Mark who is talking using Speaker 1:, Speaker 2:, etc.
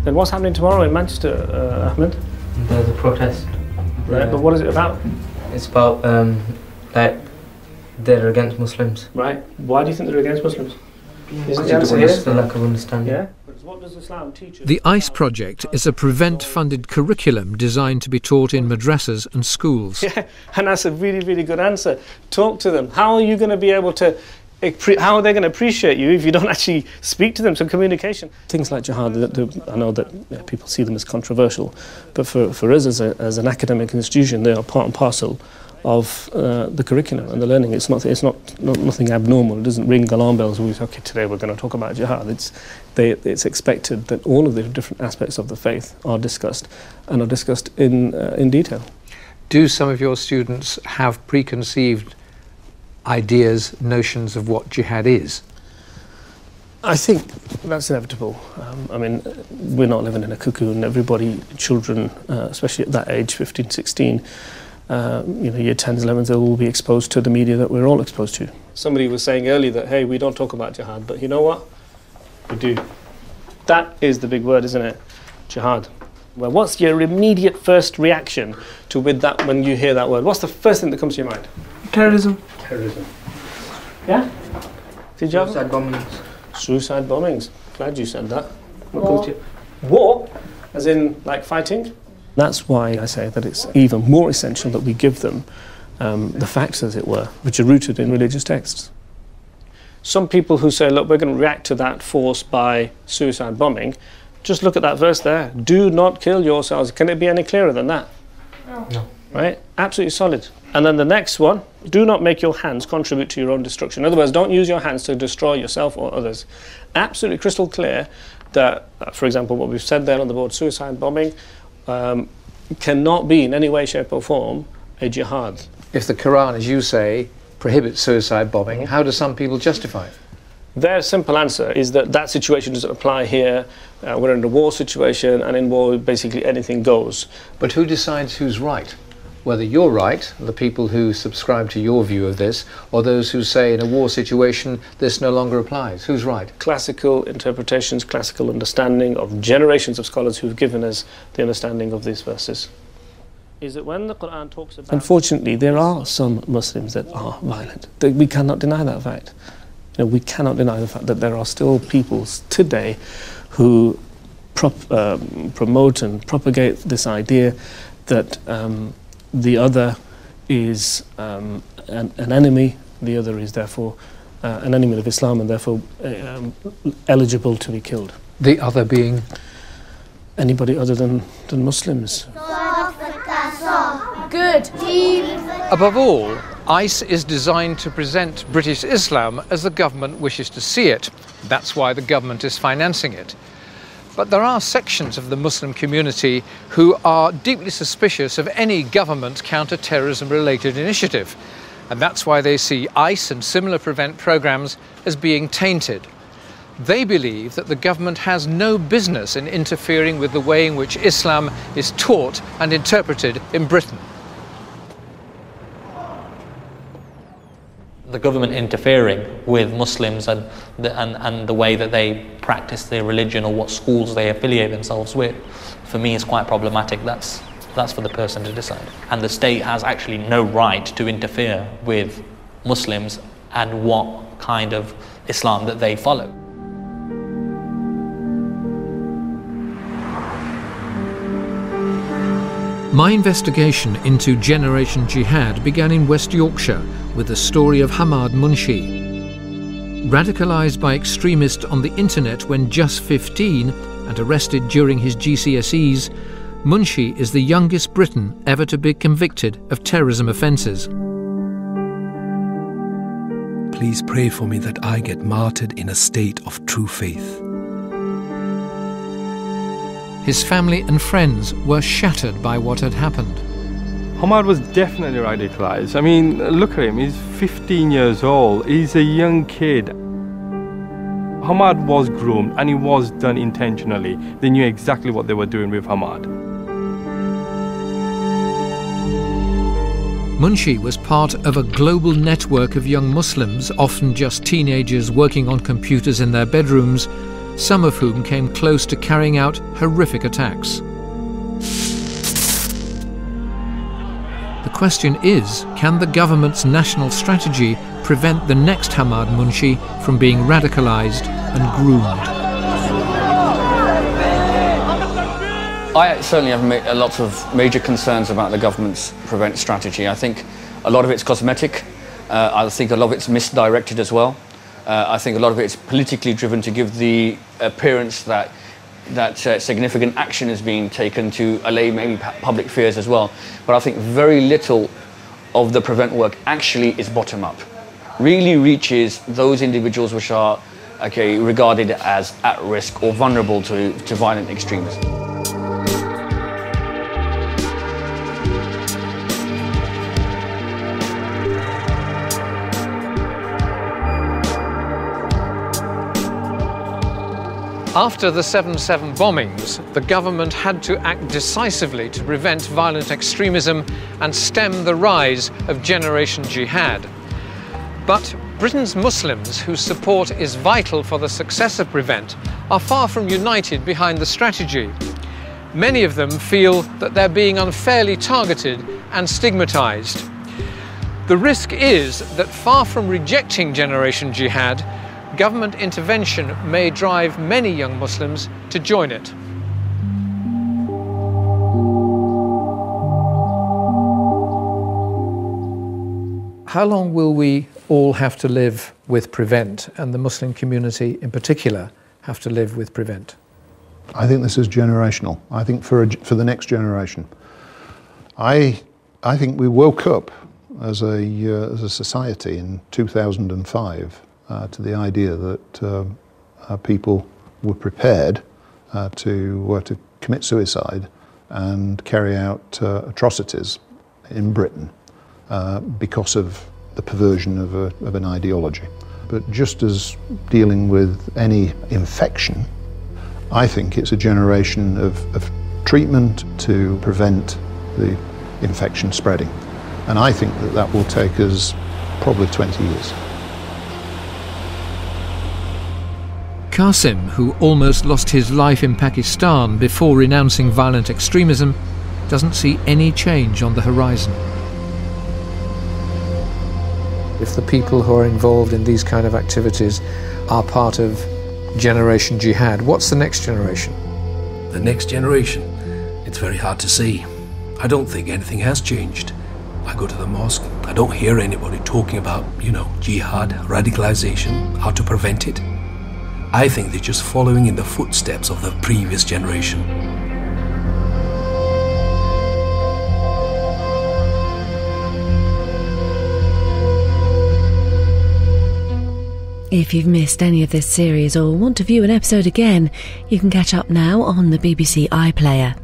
Speaker 1: Then what's happening tomorrow in Manchester, Ahmed?
Speaker 2: There's a protest.
Speaker 1: Right, but what is it about?
Speaker 2: It's about, like, they're against Muslims.
Speaker 1: Right. Why do you think they're against Muslims? Isn't the
Speaker 2: It's
Speaker 1: answer
Speaker 2: a lack of understanding.
Speaker 1: Yeah? What does Islam teach us?
Speaker 3: The ICE project is a Prevent-funded curriculum designed to be taught in madrasas and schools.
Speaker 1: Yeah, and that's a really, really good answer. Talk to them. How are you going to be able to... How are they going to appreciate you if you don't actually speak to them? So communication. Things like jihad, I know that people see them as controversial, but for us as an academic institution, they are part and parcel of the curriculum and the learning. It's nothing abnormal. It doesn't ring alarm bells when we say, okay, today we're going to talk about jihad. It's expected that all of the different aspects of the faith are discussed, and are discussed in detail.
Speaker 3: Do some of your students have preconceived ideas, notions of what jihad is?
Speaker 1: I think that's inevitable. I mean, we're not living in a cocoon. Everybody, children, especially at that age, 15, 16, year 10s, 11s, they will be exposed to the media that we're all exposed to. Somebody was saying earlier that, hey, we don't talk about jihad, but you know what? We do. That is the big word, isn't it? Jihad. Well, what's your immediate first reaction to when you hear that word? What's the first thing that comes to your mind?
Speaker 4: Terrorism.
Speaker 1: Terrorism. Yeah? Did you
Speaker 2: Suicide bombings.
Speaker 1: Suicide bombings. Glad you said that. What comes to you? War? As in, like, fighting? That's why I say that it's even more essential that we give them the facts, as it were, which are rooted in religious texts. Some people who say, look, we're going to react to that force by suicide bombing, just look at that verse there. Do not kill yourselves. Can it be any clearer than that?
Speaker 2: No.
Speaker 1: Right? Absolutely solid. And then the next one, do not make your hands contribute to your own destruction. In other words, don't use your hands to destroy yourself or others. Absolutely crystal clear that, for example, what we've said there on the board, suicide bombing, cannot be in any way, shape or form a jihad.
Speaker 3: If the Quran, as you say, prohibits suicide bombing, how do some people justify it?
Speaker 1: Their simple answer is that that situation doesn't apply here. We're in a war situation, and in war, basically anything goes.
Speaker 3: But who decides who's right? Whether you're right, the people who subscribe to your view of this, or those who say in a war situation this no longer applies? Who's right?
Speaker 1: Classical interpretations, classical understanding of generations of scholars who've given us the understanding of these verses. Is that when the Quran talks about... Unfortunately, there are some Muslims that are violent. We cannot deny that fact. We cannot deny the fact that there are still people today who promote and propagate this idea that the other is an enemy, the other is therefore an enemy of Islam and therefore eligible to be killed.
Speaker 3: The other being?
Speaker 1: Anybody other than Muslims.
Speaker 4: Good.
Speaker 3: Above all, ICE is designed to present British Islam as the government wishes to see it. That's why the government is financing it. But there are sections of the Muslim community who are deeply suspicious of any government counter-terrorism related initiative. And that's why they see ICE and similar Prevent programs as being tainted. They believe that the government has no business in interfering with the way in which Islam is taught and interpreted in Britain.
Speaker 5: The government interfering with Muslims and the way that they practice their religion or what schools they affiliate themselves with, for me is quite problematic. That's for the person to decide. And the state has actually no right to interfere with Muslims and what kind of Islam that they follow.
Speaker 3: My investigation into Generation Jihad began in West Yorkshire with the story of Hamad Munshi. Radicalised by extremists on the internet when just 15 and arrested during his GCSEs, Munshi is the youngest Briton ever to be convicted of terrorism offences.
Speaker 6: Please pray for me that I get martyred in a state of true faith.
Speaker 3: His family and friends were shattered by what had happened.
Speaker 7: Hamad was definitely radicalized. I mean, look at him, he's 15 years old, he's a young kid. Hamad was groomed and it was done intentionally. They knew exactly what they were doing with Hamad.
Speaker 3: Munshi was part of a global network of young Muslims, often just teenagers working on computers in their bedrooms, some of whom came close to carrying out horrific attacks. The question is, can the government's national strategy prevent the next Hamad Munshi from being radicalised and groomed?
Speaker 4: I certainly have lots of major concerns about the government's prevent strategy. I think a lot of it's cosmetic. I think a lot of it's misdirected as well. I think a lot of it's politically driven to give the appearance that significant action is being taken to allay maybe public fears as well. But I think very little of the prevent work actually is bottom up. Really reaches those individuals which are regarded as at risk or vulnerable to violent extremism.
Speaker 3: After the 7/7 bombings, the government had to act decisively to prevent violent extremism and stem the rise of Generation Jihad. But Britain's Muslims, whose support is vital for the success of Prevent, are far from united behind the strategy. Many of them feel that they're being unfairly targeted and stigmatised. The risk is that far from rejecting Generation Jihad, government intervention may drive many young Muslims to join it. How long will we all have to live with Prevent, and the Muslim community in particular have to live with Prevent?
Speaker 8: I think this is generational. I think for the next generation. I think we woke up as a society in 2005 to the idea that people were prepared to commit suicide and carry out atrocities in Britain because of the perversion of an ideology. But just as dealing with any infection, I think it's a generation of treatment to prevent the infection spreading. And I think that will take us probably 20 years.
Speaker 3: Qasim, who almost lost his life in Pakistan before renouncing violent extremism, doesn't see any change on the horizon. If the people who are involved in these kind of activities are part of Generation Jihad, what's the next generation?
Speaker 6: The next generation? It's very hard to say. I don't think anything has changed. I go to the mosque, I don't hear anybody talking about, jihad, radicalization, how to prevent it. I think they're just following in the footsteps of the previous generation.
Speaker 9: If you've missed any of this series or want to view an episode again, you can catch up now on the BBC iPlayer.